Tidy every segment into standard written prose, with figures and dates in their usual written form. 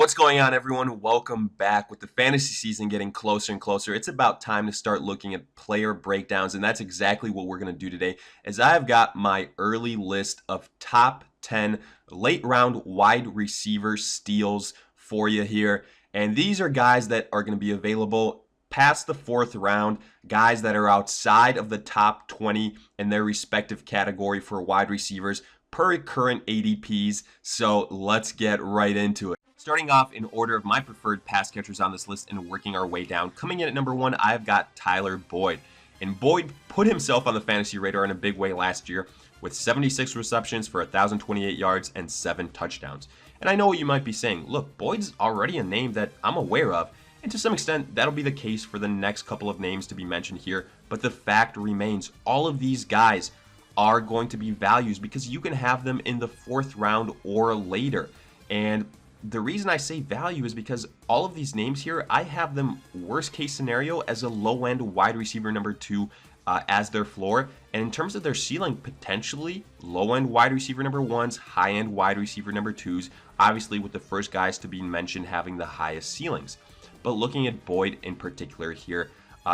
What's going on, everyone? Welcome back. With the fantasy season getting closer and closer, it's about time to start looking at player breakdowns, and that's exactly what we're going to do today, as I've got my early list of top 10 late round wide receiver steals for you here. And these are guys that are going to be available past the fourth round, guys that are outside of the top 20 in their respective category for wide receivers per current ADPs. So let's get right into it. Starting off in order of my preferred pass catchers on this list and working our way down. Coming in at number 1, I've got Tyler Boyd. And Boyd put himself on the fantasy radar in a big way last year with 76 receptions for 1,028 yards and 7 touchdowns. And I know what you might be saying. Look, Boyd's already a name that I'm aware of. And to some extent, that'll be the case for the next couple of names to be mentioned here. But the fact remains, all of these guys are going to be values because you can have them in the fourth round or later. And the reason I say value is because all of these names here, I have them worst case scenario as a low end wide receiver number 2 as their floor. And in terms of their ceiling, potentially low end wide receiver number 1s, high end wide receiver number 2s, obviously with the first guys to be mentioned having the highest ceilings. But looking at Boyd in particular here,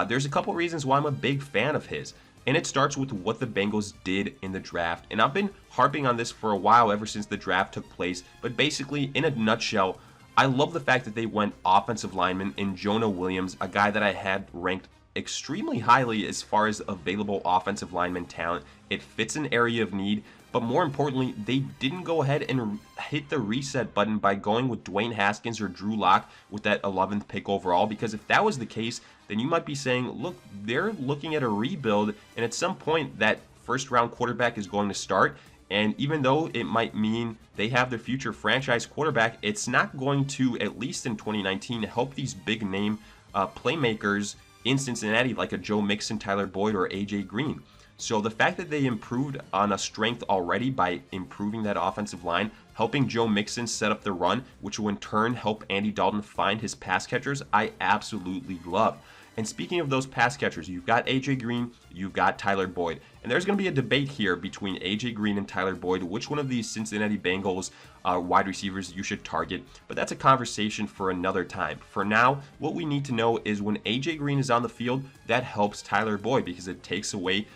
there's a couple reasons why I'm a big fan of his. And it starts with what the Bengals did in the draft. And I've been harping on this for a while, ever since the draft took place. But basically, in a nutshell, I love the fact that they went offensive lineman in Jonah Williams, a guy that I had ranked extremely highly as far as available offensive lineman talent. It fits an area of need. But more importantly, they didn't go ahead and hit the reset button by going with Dwayne Haskins or Drew Lock with that 11th pick overall. Because if that was the case, then you might be saying, look, they're looking at a rebuild, and at some point that first round quarterback is going to start. And even though it might mean they have their future franchise quarterback, it's not going to, at least in 2019, help these big name playmakers in Cincinnati like a Joe Mixon, Tyler Boyd, or AJ Green. So the fact that they improved on a strength already by improving that offensive line, helping Joe Mixon set up the run, which will in turn help Andy Dalton find his pass catchers, I absolutely love. And speaking of those pass catchers, you've got AJ Green, you've got Tyler Boyd. And there's going to be a debate here between AJ Green and Tyler Boyd, which one of these Cincinnati Bengals wide receivers you should target. But that's a conversation for another time. For now, what we need to know is when AJ Green is on the field, that helps Tyler Boyd because it takes away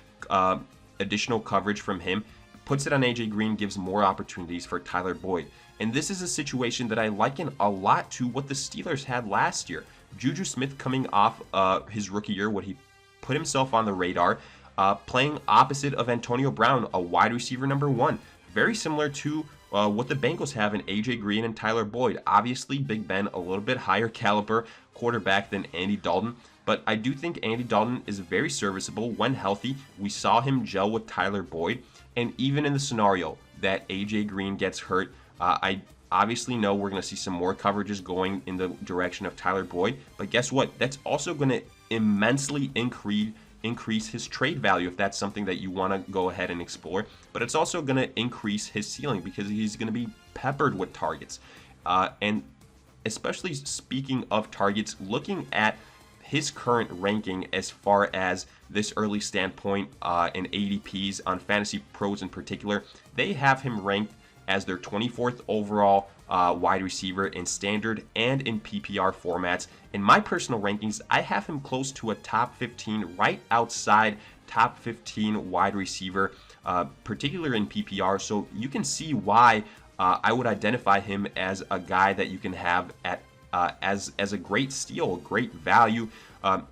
additional coverage from him, puts it on AJ Green, gives more opportunities for Tyler Boyd. And this is a situation that I liken a lot to what the Steelers had last year. Juju Smith coming off his rookie year, when he put himself on the radar, playing opposite of Antonio Brown, a wide receiver number 1. Very similar to what the Bengals have in AJ Green and Tyler Boyd. Obviously, Big Ben, a little bit higher caliber quarterback than Andy Dalton. But I do think Andy Dalton is very serviceable when healthy. We saw him gel with Tyler Boyd. And even in the scenario that AJ Green gets hurt, I obviously know we're going to see some more coverages going in the direction of Tyler Boyd. But guess what? That's also going to immensely increase his trade value if that's something that you want to go ahead and explore. But it's also going to increase his ceiling because he's going to be peppered with targets. And especially speaking of targets, looking at his current ranking as far as this early standpoint in ADPs on Fantasy Pros in particular, they have him ranked as their 24th overall wide receiver in standard and in PPR formats. In my personal rankings, I have him close to a top 15, right outside top 15 wide receiver, particularly in PPR. So you can see why I would identify him as a guy that you can have at as a great steal, a great value.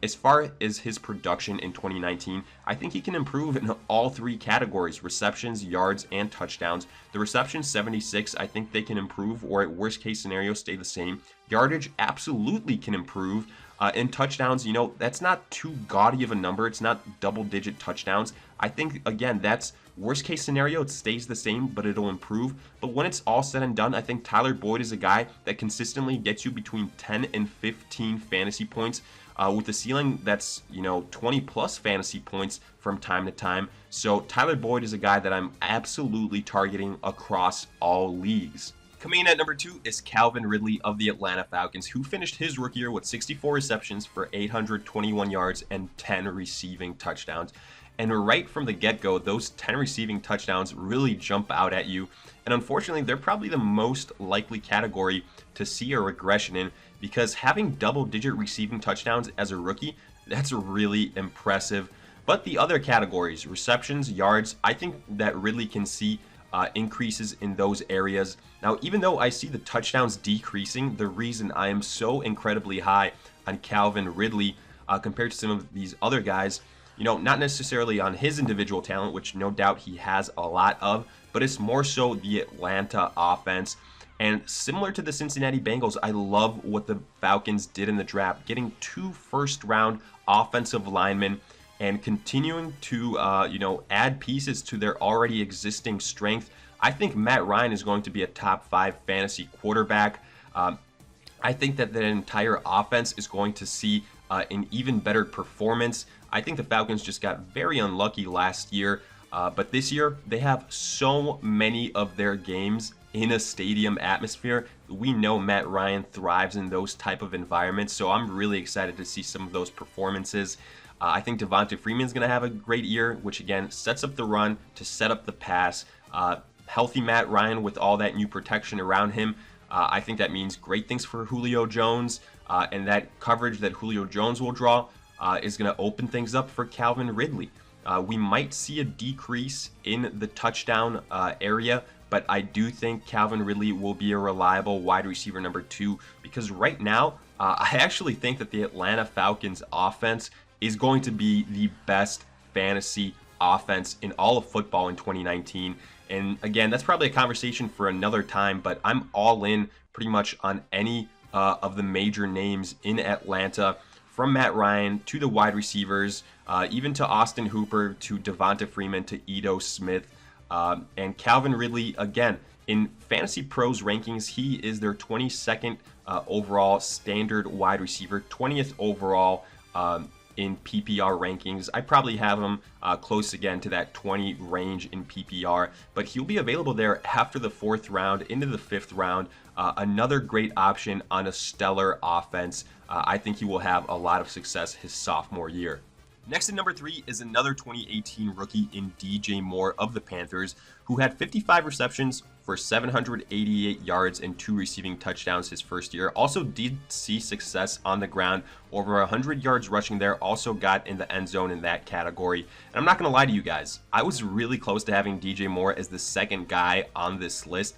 As far as his production in 2019, I think he can improve in all 3 categories: receptions, yards, and touchdowns. The receptions, 76, I think they can improve, or at worst case scenario, stay the same. Yardage absolutely can improve. In touchdowns, you know, that's not too gaudy of a number. It's not double-digit touchdowns. I think, again, that's worst case scenario, it stays the same, but it'll improve. But when it's all said and done, I think Tyler Boyd is a guy that consistently gets you between 10 and 15 fantasy points with a ceiling that's, 20 plus fantasy points from time to time. So Tyler Boyd is a guy that I'm absolutely targeting across all leagues. Coming in at number 2 is Calvin Ridley of the Atlanta Falcons, who finished his rookie year with 64 receptions for 821 yards and 10 receiving touchdowns. And right from the get-go, those 10 receiving touchdowns really jump out at you. And unfortunately, they're probably the most likely category to see a regression in, because having double-digit receiving touchdowns as a rookie, that's really impressive. But the other categories, receptions, yards, I think that Ridley can see increases in those areas. Now, even though I see the touchdowns decreasing, the reason I am so incredibly high on Calvin Ridley compared to some of these other guys, not necessarily on his individual talent, which no doubt he has a lot of, but it's more so the Atlanta offense. And similar to the Cincinnati Bengals, I love what the Falcons did in the draft, getting 2 first-round offensive linemen and continuing to, add pieces to their already existing strength. I think Matt Ryan is going to be a top 5 fantasy quarterback. I think that the entire offense is going to see an even better performance. I think the Falcons just got very unlucky last year, but this year they have so many of their games in a stadium atmosphere. We know Matt Ryan thrives in those type of environments, so I'm really excited to see some of those performances. I think Devonta Freeman's going to have a great year, which again sets up the run to set up the pass. Healthy Matt Ryan with all that new protection around him, I think that means great things for Julio Jones, and that coverage that Julio Jones will draw is going to open things up for Calvin Ridley. We might see a decrease in the touchdown area, but I do think Calvin Ridley will be a reliable wide receiver number 2, because right now, I actually think that the Atlanta Falcons offense is going to be the best fantasy offense in all of football in 2019. And again, that's probably a conversation for another time, but I'm all in pretty much on any of the major names in Atlanta, from Matt Ryan to the wide receivers, even to Austin Hooper, to Devonta Freeman, to Ito Smith. And Calvin Ridley, again, in Fantasy Pros rankings, he is their 22nd overall standard wide receiver, 20th overall in PPR rankings. I probably have him close again to that 20 range in PPR, but he'll be available there after the 4th round into the 5th round. Another great option on a stellar offense. I think he will have a lot of success his sophomore year. Next at number 3 is another 2018 rookie in DJ Moore of the Panthers, who had 55 receptions for 788 yards and 2 receiving touchdowns his first year. Also did see success on the ground, over 100 yards rushing there, also got in the end zone in that category. And I'm not going to lie to you guys, I was really close to having DJ Moore as the second guy on this list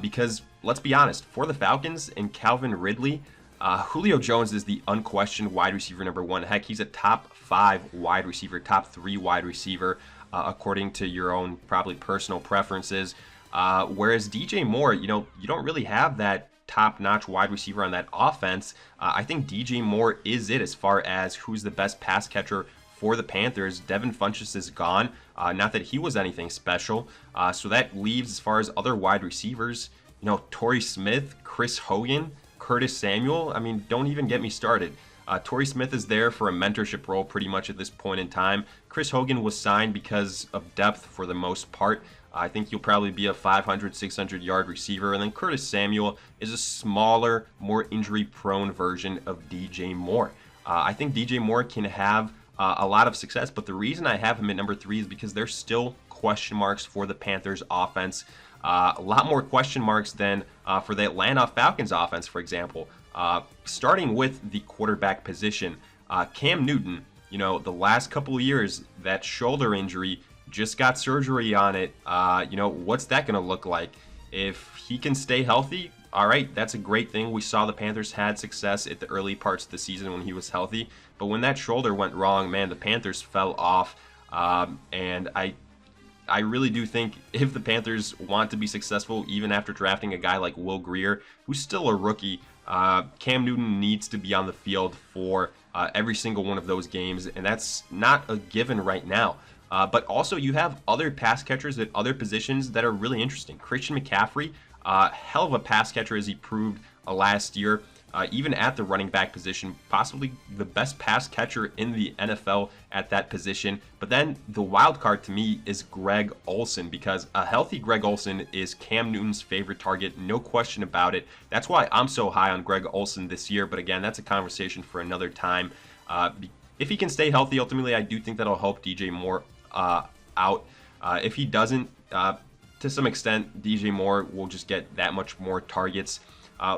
because, let's be honest, for the Falcons and Calvin Ridley, Julio Jones is the unquestioned wide receiver number 1. Heck, he's a top 5 wide receiver, top 3 wide receiver, according to your own probably personal preferences. Whereas DJ Moore, you don't really have that top-notch wide receiver on that offense. I think DJ Moore is it as far as who's the best pass catcher for the Panthers. Devin Funchess is gone. Not that he was anything special. So that leaves, as far as other wide receivers, Torrey Smith, Chris Hogan, Curtis Samuel. I mean, don't even get me started. Torrey Smith is there for a mentorship role pretty much at this point in time. Chris Hogan was signed because of depth for the most part. I think he'll probably be a 500, 600 yard receiver. And then Curtis Samuel is a smaller, more injury-prone version of DJ Moore. I think DJ Moore can have a lot of success, but the reason I have him at number 3 is because there's still question marks for the Panthers offense. A lot more question marks than for the Atlanta Falcons offense, for example. Starting with the quarterback position, Cam Newton, the last couple of years, that shoulder injury, just got surgery on it. What's that going to look like? If he can stay healthy, all right, that's a great thing. We saw the Panthers had success at the early parts of the season when he was healthy. But when that shoulder went wrong, man, the Panthers fell off. And I really do think if the Panthers want to be successful, even after drafting a guy like Will Grier, who's still a rookie, Cam Newton needs to be on the field for every single one of those games, and that's not a given right now. But also you have other pass catchers at other positions that are really interesting. Christian McCaffrey, hell of a pass catcher as he proved last year. Even at the running back position, possibly the best pass catcher in the NFL at that position. But then the wild card to me is Greg Olsen, because a healthy Greg Olsen is Cam Newton's favorite target, no question about it. That's why I'm so high on Greg Olsen this year, but again, that's a conversation for another time. If he can stay healthy, ultimately, I do think that'll help DJ Moore out. If he doesn't, to some extent, DJ Moore will just get that much more targets.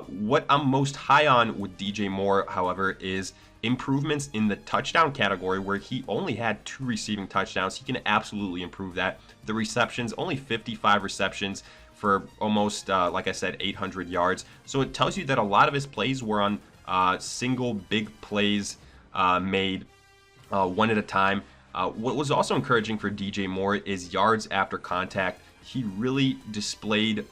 What I'm most high on with DJ Moore, however, is improvements in the touchdown category, where he only had 2 receiving touchdowns. He can absolutely improve that. The receptions, only 55 receptions for almost, like I said, 800 yards. So it tells you that a lot of his plays were on single big plays made one at a time. What was also encouraging for DJ Moore is yards after contact. He really displayed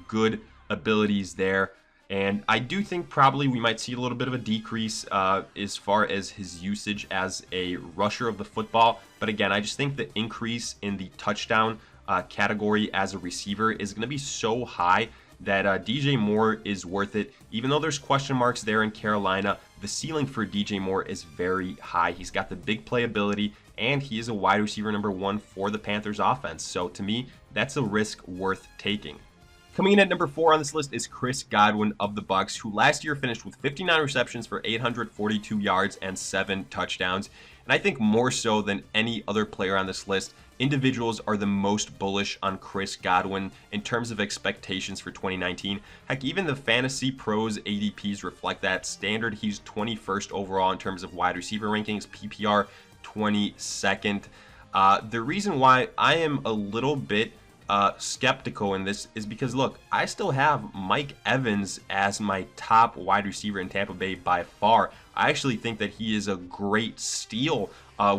good abilities there. And I do think probably we might see a little bit of a decrease as far as his usage as a rusher of the football. But again, I just think the increase in the touchdown category as a receiver is going to be so high that DJ Moore is worth it. Even though there's question marks there in Carolina, the ceiling for DJ Moore is very high. He's got the big playability, and he is a wide receiver number 1 for the Panthers offense. So to me, that's a risk worth taking. Coming in at number 4 on this list is Chris Godwin of the Bucs, who last year finished with 59 receptions for 842 yards and 7 touchdowns. And I think more so than any other player on this list, individuals are the most bullish on Chris Godwin in terms of expectations for 2019. Heck, even the Fantasy Pros ADPs reflect that. Standard, he's 21st overall in terms of wide receiver rankings, PPR 22nd. The reason why I am a little bit skeptical in this is because, look, I still have Mike Evans as my top wide receiver in Tampa Bay by far. I actually think that he is a great steal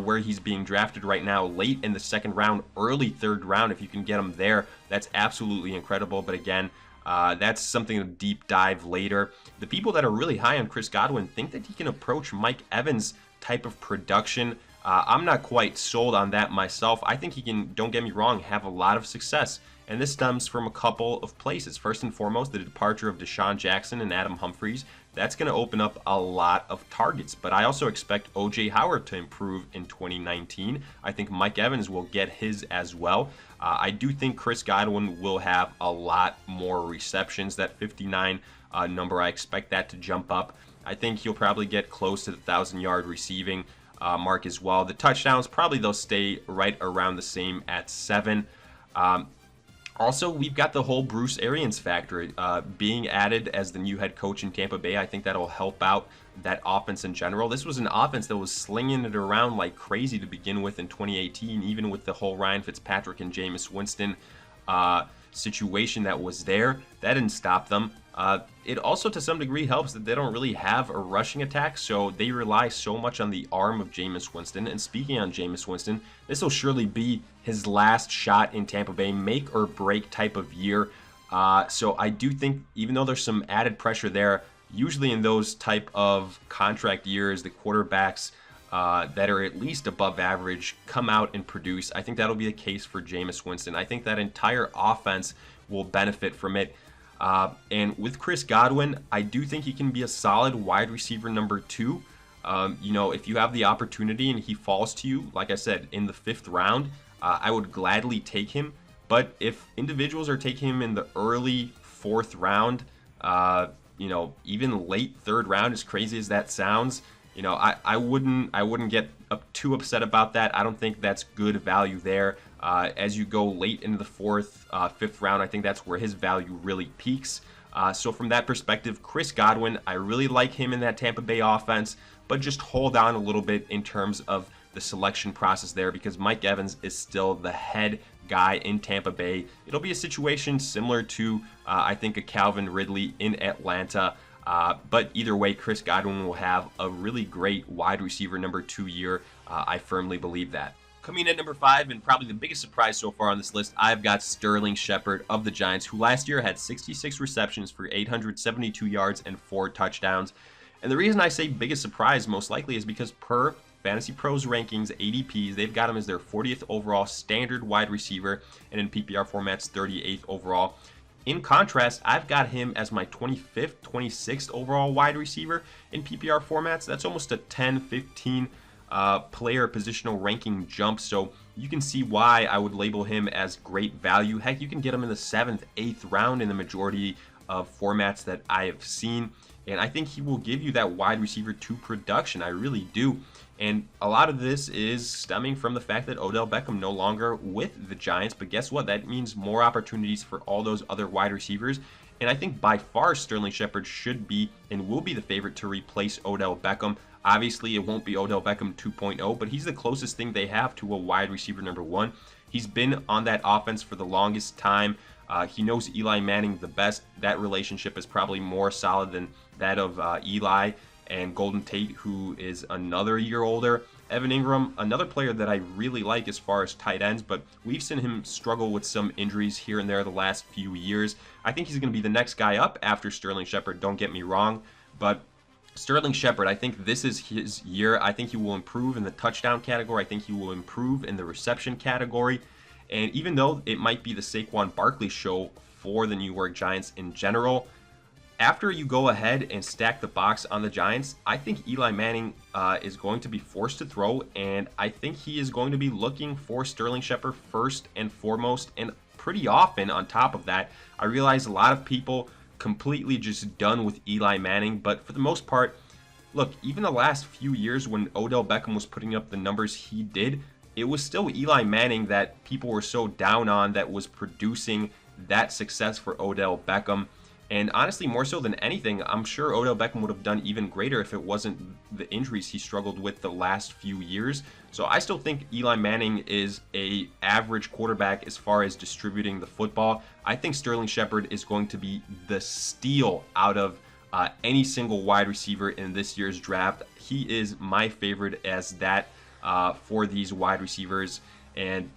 where he's being drafted right now, late in the 2nd round, early 3rd round. If you can get him there, that's absolutely incredible. But again, that's something to deep dive later. The people that are really high on Chris Godwin think that he can approach Mike Evans type of production. I'm not quite sold on that myself. I think he can, don't get me wrong, have a lot of success. And this stems from a couple of places. First and foremost, the departure of Deshaun Jackson and Adam Humphries. That's going to open up a lot of targets. But I also expect O.J. Howard to improve in 2019. I think Mike Evans will get his as well. I do think Chris Godwin will have a lot more receptions. That 59 number, I expect that to jump up. I think he'll probably get close to the 1,000-yard receiving mark as well. The touchdowns, probably they'll stay right around the same at 7. Also, we've got the whole Bruce Arians factor being added as the new head coach in Tampa Bay. I think that'll help out that offense in general. This was an offense that was slinging it around like crazy to begin with in 2018, even with the whole Ryan Fitzpatrick and Jameis Winston situation that was there. That didn't stop them. It also to some degree helps that they don't really have a rushing attack, so they rely so much on the arm of Jameis Winston. And speaking on Jameis Winston, this will surely be his last shot in Tampa Bay, make or break type of year. So I do think, even though there's some added pressure there, usually in those type of contract years, the quarterbacks that are at least above average come out and produce. I think that'll be the case for Jameis Winston. I think that entire offense will benefit from it. And with Chris Godwin, I do think he can be a solid wide receiver number 2. You know, if you have the opportunity and he falls to you, like I said, in the 5th round, I would gladly take him. But if individuals are taking him in the early 4th round, you know, even late 3rd round, as crazy as that sounds, you know, I wouldn't get too upset about that. I don't think that's good value there. As you go late into the 4th, 5th round, I think that's where his value really peaks. So from that perspective, Chris Godwin, I really like him in that Tampa Bay offense, but just hold on a little bit in terms of the selection process there, because Mike Evans is still the head guy in Tampa Bay. It'll be a situation similar to, I think, a Calvin Ridley in Atlanta. But either way, Chris Godwin will have a really great wide receiver number 2 year. I firmly believe that. Coming in at number 5, and probably the biggest surprise so far on this list, I've got Sterling Shepard of the Giants, who last year had 66 receptions for 872 yards and 4 touchdowns. And the reason I say biggest surprise most likely is because per Fantasy Pros rankings, ADPs, they've got him as their 40th overall standard wide receiver, and in PPR formats, 38th overall. In contrast, I've got him as my 25th, 26th overall wide receiver in PPR formats. That's almost a 10, 15 player positional ranking jump. So you can see why I would label him as great value. Heck, you can get him in the 7th, 8th round in the majority of formats that I have seen. And I think he will give you that wide receiver 2 production. I really do. And a lot of this is stemming from the fact that Odell Beckham no longer with the Giants. But guess what? That means more opportunities for all those other wide receivers. And I think by far Sterling Shepard should be and will be the favorite to replace Odell Beckham. Obviously, it won't be Odell Beckham 2.0, but he's the closest thing they have to a wide receiver number 1. He's been on that offense for the longest time. He knows Eli Manning the best. That relationship is probably more solid than that of Eli and Golden Tate, who is another year older. Evan Ingram, another player that I really like as far as tight ends, but we've seen him struggle with some injuries here and there the last few years. I think he's going to be the next guy up after Sterling Shepard, don't get me wrong, but Sterling Shepard, I think this is his year. I think he will improve in the touchdown category. I think he will improve in the reception category. And even though it might be the Saquon Barkley show for the New York Giants in general, after you go ahead and stack the box on the Giants, I think Eli Manning is going to be forced to throw, and I think he is going to be looking for Sterling Shepard first and foremost, and pretty often on top of that. I realize a lot of people completely just done with Eli Manning, but for the most part, look, even the last few years when Odell Beckham was putting up the numbers he did, it was still Eli Manning that people were so down on that was producing that success for Odell Beckham. And honestly, more so than anything, I'm sure Odell Beckham would have done even greater if it wasn't the injuries he struggled with the last few years. So I still think Eli Manning is an average quarterback as far as distributing the football. I think Sterling Shepard is going to be the steal out of any single wide receiver in this year's draft. He is my favorite as that for these wide receivers. And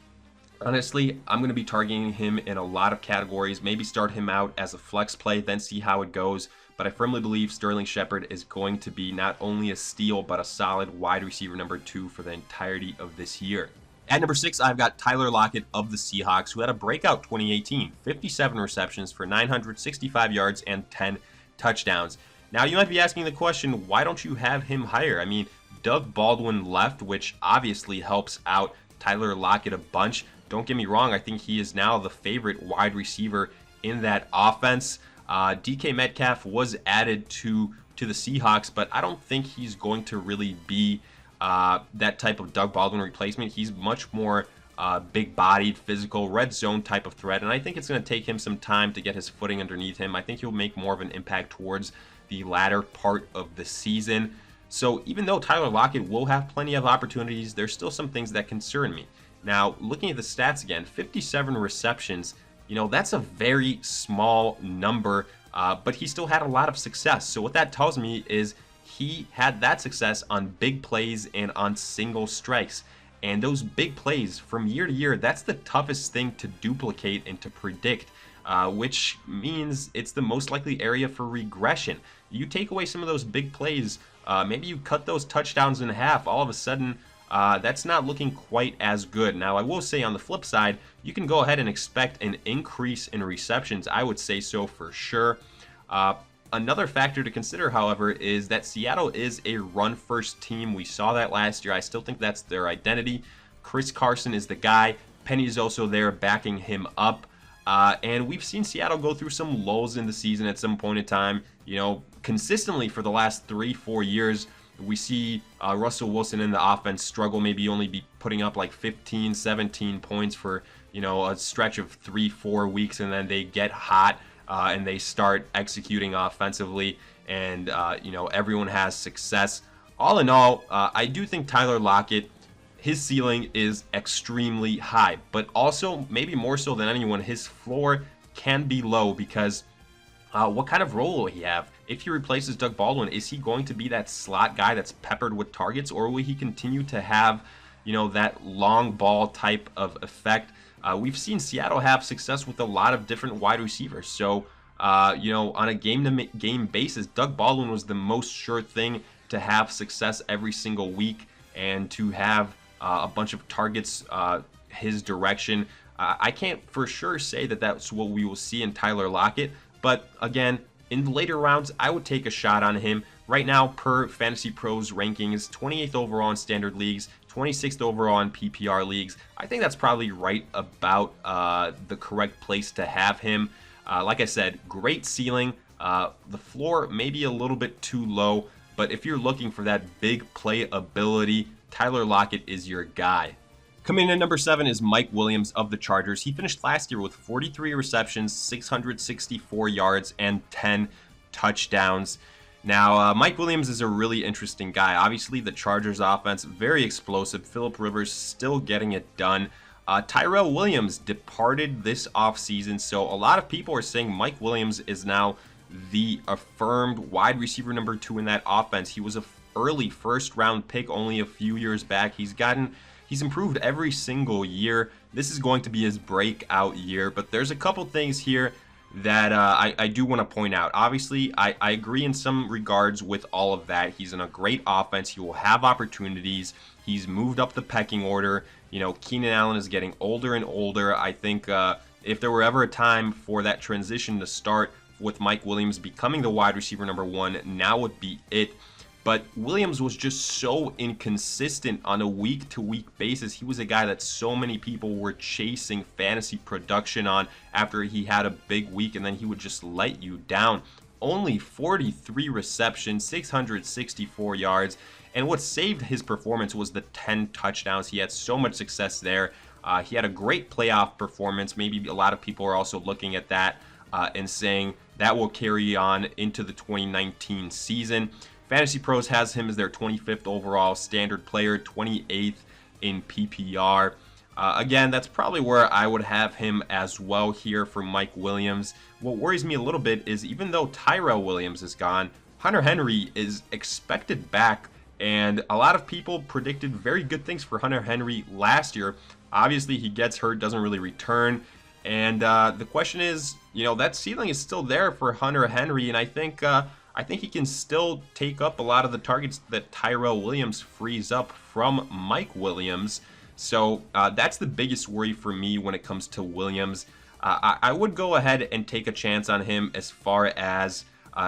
honestly, I'm going to be targeting him in a lot of categories. Maybe start him out as a flex play, then see how it goes. But I firmly believe Sterling Shepard is going to be not only a steal, but a solid wide receiver number 2 for the entirety of this year. At number 6, I've got Tyler Lockett of the Seahawks, who had a breakout 2018, 57 receptions for 965 yards and 10 touchdowns. Now, you might be asking the question, why don't you have him higher? I mean, Doug Baldwin left, which obviously helps out Tyler Lockett a bunch. Don't get me wrong, I think he is now the favorite wide receiver in that offense. DK Metcalf was added to the Seahawks, but I don't think he's going to really be that type of Doug Baldwin replacement. He's much more big-bodied, physical, red zone type of threat, and I think it's going to take him some time to get his footing underneath him. I think he'll make more of an impact towards the latter part of the season. So even though Tyler Lockett will have plenty of opportunities, there's still some things that concern me. Now, looking at the stats again, 57 receptions, you know, that's a very small number, but he still had a lot of success. So what that tells me is he had that success on big plays and on single strikes. And those big plays from year to year, that's the toughest thing to duplicate and to predict, which means it's the most likely area for regression. You take away some of those big plays, maybe you cut those touchdowns in half, all of a sudden, that's not looking quite as good. Now, I will say on the flip side, you can go ahead and expect an increase in receptions. I would say so for sure. Another factor to consider, however, is that Seattle is a run-first team. We saw that last year. I still think that's their identity. Chris Carson is the guy. Penny is also there backing him up. And we've seen Seattle go through some lulls in the season at some point in time. You know, consistently for the last 3-4 years, we see Russell Wilson in the offense struggle, maybe only be putting up like 15, 17 points for, you know, a stretch of 3-4 weeks, and then they get hot and they start executing offensively, and, you know, everyone has success. All in all, I do think Tyler Lockett, his ceiling is extremely high, but also maybe more so than anyone, his floor can be low because what kind of role will he have? If he replaces Doug Baldwin, is he going to be that slot guy that's peppered with targets, or will he continue to have, you know, that long ball type of effect? We've seen Seattle have success with a lot of different wide receivers. So, you know, on a game-to-game basis, Doug Baldwin was the most sure thing to have success every single week and to have a bunch of targets his direction. I can't for sure say that that's what we will see in Tyler Lockett, but again, in the later rounds, I would take a shot on him. Right now, per Fantasy Pros rankings, 28th overall in standard leagues, 26th overall in PPR leagues. I think that's probably right about the correct place to have him. Like I said, great ceiling. The floor maybe a little bit too low, but if you're looking for that big play ability, Tyler Lockett is your guy. Coming in at number 7 is Mike Williams of the Chargers. He finished last year with 43 receptions, 664 yards, and 10 touchdowns. Now, Mike Williams is a really interesting guy. Obviously, the Chargers offense, very explosive. Phillip Rivers still getting it done. Tyrell Williams departed this offseason, so a lot of people are saying Mike Williams is now the affirmed wide receiver number 2 in that offense. He was an early first-round pick only a few years back. He's improved every single year. This is going to be his breakout year, but there's a couple things here that I do want to point out. Obviously, I agree in some regards with all of that. He's in a great offense. He will have opportunities. He's moved up the pecking order. You know, Keenan Allen is getting older and older. I think if there were ever a time for that transition to start with Mike Williams becoming the wide receiver number 1, now would be it. But Williams was just so inconsistent on a week-to-week basis. He was a guy that so many people were chasing fantasy production on after he had a big week, and then he would just let you down. Only 43 receptions, 664 yards, and what saved his performance was the 10 touchdowns. He had so much success there. He had a great playoff performance. Maybe a lot of people are also looking at that and saying that will carry on into the 2019 season. Fantasy Pros has him as their 25th overall standard player, 28th in PPR. Again, that's probably where I would have him as well here for Mike Williams. What worries me a little bit is even though Tyrell Williams is gone, Hunter Henry is expected back, and a lot of people predicted very good things for Hunter Henry last year. Obviously, he gets hurt, doesn't really return, and the question is, you know, that ceiling is still there for Hunter Henry, and I think he can still take up a lot of the targets that Tyrell Williams frees up from Mike Williams. So that's the biggest worry for me when it comes to Williams. I would go ahead and take a chance on him as far as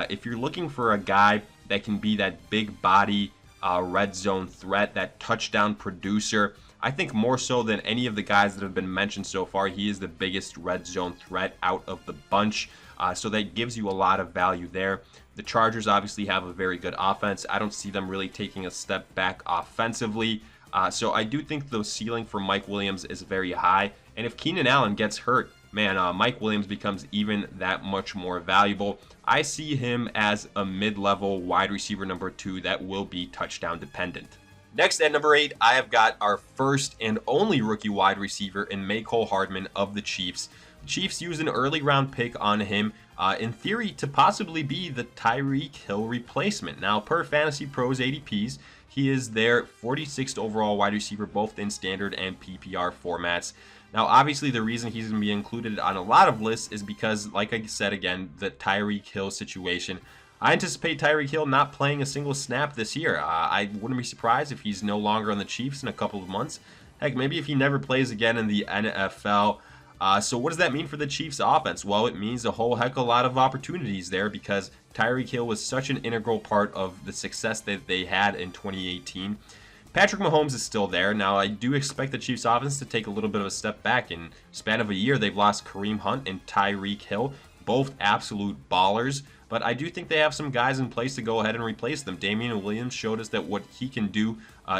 if you're looking for a guy that can be that big body red zone threat, that touchdown producer. I think more so than any of the guys that have been mentioned so far, he is the biggest red zone threat out of the bunch. So that gives you a lot of value there. The Chargers obviously have a very good offense. I don't see them really taking a step back offensively. So I do think the ceiling for Mike Williams is very high. And if Keenan Allen gets hurt, man, Mike Williams becomes even that much more valuable. I see him as a mid-level wide receiver number 2 that will be touchdown dependent. Next at number 8, I have got our first and only rookie wide receiver in Mecole Hardman of the Chiefs. Chiefs used an early round pick on him, in theory, to possibly be the Tyreek Hill replacement. Now, per Fantasy Pros ADPs, he is their 46th overall wide receiver, both in standard and PPR formats. Now, obviously, the reason he's going to be included on a lot of lists is because, like I said again, the Tyreek Hill situation. I anticipate Tyreek Hill not playing a single snap this year. I wouldn't be surprised if he's no longer on the Chiefs in a couple of months. Heck, maybe if he never plays again in the NFL. So what does that mean for the Chiefs offense? Well, it means a whole heck of a lot of opportunities there because Tyreek Hill was such an integral part of the success that they had in 2018. Patrick Mahomes is still there. Now, I do expect the Chiefs offense to take a little bit of a step back. In span of a year, they've lost Kareem Hunt and Tyreek Hill, both absolute ballers. But I do think they have some guys in place to go ahead and replace them. Damian Williams showed us that what he can do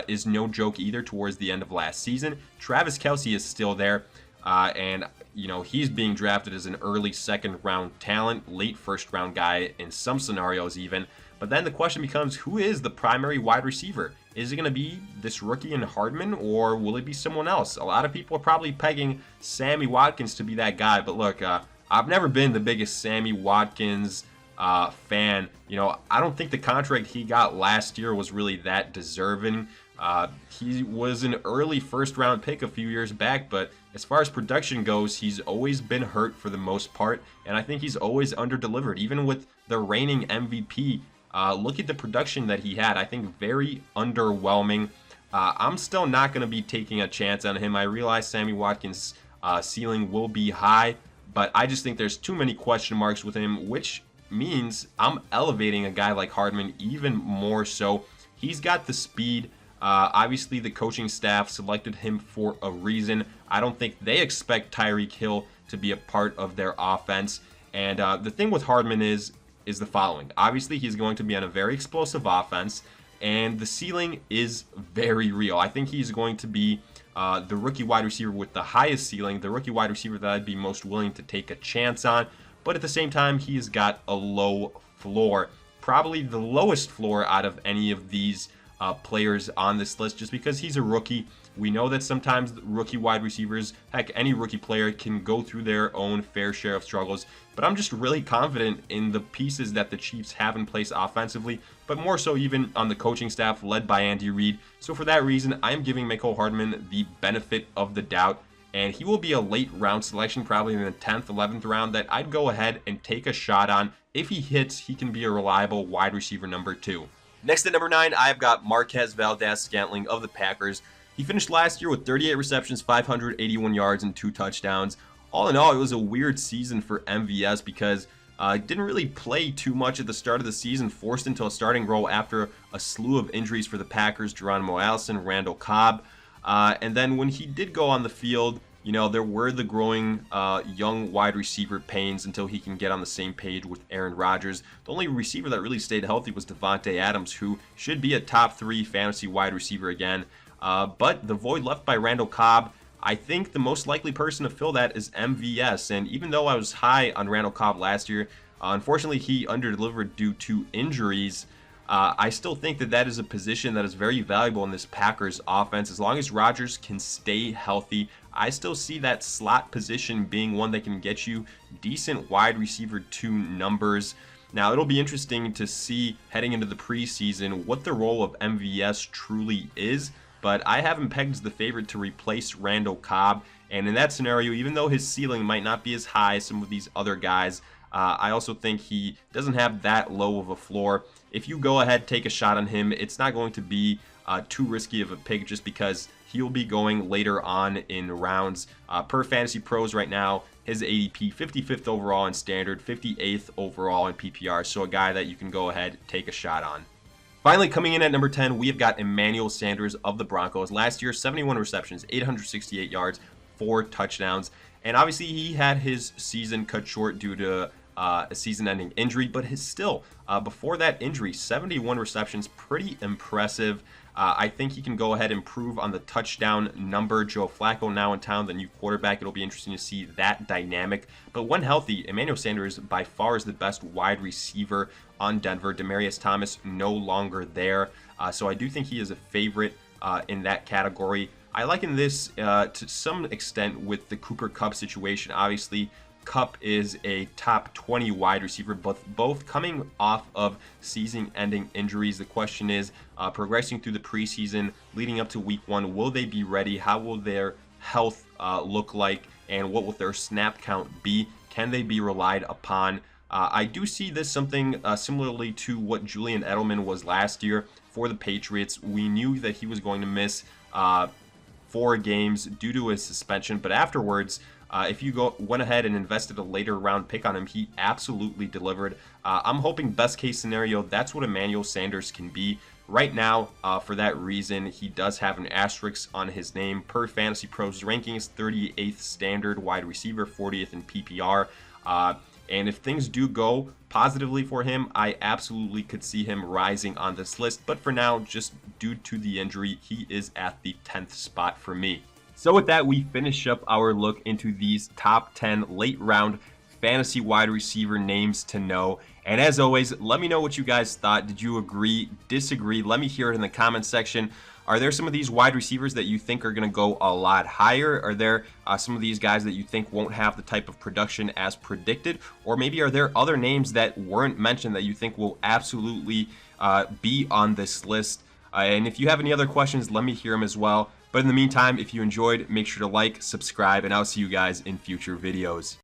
is no joke either towards the end of last season. Travis Kelce is still there. And, you know, he's being drafted as an early second-round talent, late first-round guy in some scenarios even. But then the question becomes, who is the primary wide receiver? Is it going to be this rookie in Hardman, or will it be someone else? A lot of people are probably pegging Sammy Watkins to be that guy. But look, I've never been the biggest Sammy Watkins fan. You know, I don't think the contract he got last year was really that deserving. He was an early first-round pick a few years back, but as far as production goes, he's always been hurt for the most part, and I think he's always under-delivered. Even with the reigning MVP, look at the production that he had. I think very underwhelming. I'm still not going to be taking a chance on him. I realize Sammy Watkins' ceiling will be high, but I just think there's too many question marks with him, which means I'm elevating a guy like Hardman even more so. He's got the speed. Obviously, the coaching staff selected him for a reason. I don't think they expect Tyreek Hill to be a part of their offense. And the thing with Hardman is the following. Obviously, he's going to be on a very explosive offense. and the ceiling is very real. I think he's going to be the rookie wide receiver with the highest ceiling, the rookie wide receiver that I'd be most willing to take a chance on. But at the same time, he has got a low floor, probably the lowest floor out of any of these players on this list, just because he's a rookie. We know that sometimes rookie wide receivers, heck, any rookie player can go through their own fair share of struggles, but I'm just really confident in the pieces that the Chiefs have in place offensively, but more so even on the coaching staff led by Andy Reid. So for that reason, I'm giving Mecole Hardman the benefit of the doubt, and he will be a late round selection, probably in the 10th, 11th round, that I'd go ahead and take a shot on. If he hits, he can be a reliable wide receiver number 2. Next at number 9, I've got Marquez Valdes-Scantling of the Packers. He finished last year with 38 receptions, 581 yards, and 2 touchdowns. All in all, it was a weird season for MVS because didn't really play too much at the start of the season, forced into a starting role after a slew of injuries for the Packers, Geronimo Allison, Randall Cobb. And then when he did go on the field, you know, there were the growing young wide receiver pains until he can get on the same page with Aaron Rodgers. The only receiver that really stayed healthy was Devontae Adams, who should be a top 3 fantasy wide receiver again. But the void left by Randall Cobb, I think the most likely person to fill that is MVS. And even though I was high on Randall Cobb last year, unfortunately he underdelivered due to injuries. I still think that that is a position that is very valuable in this Packers offense. As long as Rodgers can stay healthy, I still see that slot position being one that can get you decent wide receiver 2 numbers. Now, it'll be interesting to see heading into the preseason what the role of MVS truly is, but I have him pegged as the favorite to replace Randall Cobb. And in that scenario, even though his ceiling might not be as high as some of these other guys, I also think he doesn't have that low of a floor. If you go ahead, take a shot on him, it's not going to be too risky of a pick just because he'll be going later on in rounds. Per Fantasy Pros right now, his ADP 55th overall in standard, 58th overall in PPR, so a guy that you can go ahead, take a shot on. Finally, coming in at number 10, we have got Emmanuel Sanders of the Broncos. Last year, 71 receptions, 868 yards, 4 touchdowns. And obviously, he had his season cut short due to a season-ending injury, but still, before that injury, 71 receptions, pretty impressive. I think he can go ahead and improve on the touchdown number. Joe Flacco now in town, the new quarterback. It'll be interesting to see that dynamic. But when healthy, Emmanuel Sanders by far is the best wide receiver on Denver. Demaryius Thomas no longer there. So I do think he is a favorite in that category. I liken this to some extent with the Cooper Kupp situation. Obviously, Kupp is a top 20 wide receiver, but both coming off of season-ending injuries. The question is, progressing through the preseason, leading up to week 1, will they be ready? How will their health look like? And what will their snap count be? Can they be relied upon? I do see this something similarly to what Julian Edelman was last year for the Patriots. We knew that he was going to miss 4 games due to his suspension, but afterwards, if you went ahead and invested a later round pick on him, he absolutely delivered. I'm hoping best case scenario, that's what Emmanuel Sanders can be. Right now, for that reason, he does have an asterisk on his name. Per Fantasy Pros rankings, 38th standard wide receiver, 40th in PPR. And if things do go positively for him, I absolutely could see him rising on this list. But for now, just due to the injury, he is at the 10th spot for me. So with that, we finish up our look into these top 10 late round fantasy wide receiver names to know. And as always, let me know what you guys thought. Did you agree, disagree? Let me hear it in the comments section. Are there some of these wide receivers that you think are going to go a lot higher? Are there some of these guys that you think won't have the type of production as predicted? Or maybe are there other names that weren't mentioned that you think will absolutely be on this list? And if you have any other questions, let me hear them as well. But in the meantime, if you enjoyed, make sure to like, subscribe, and I'll see you guys in future videos.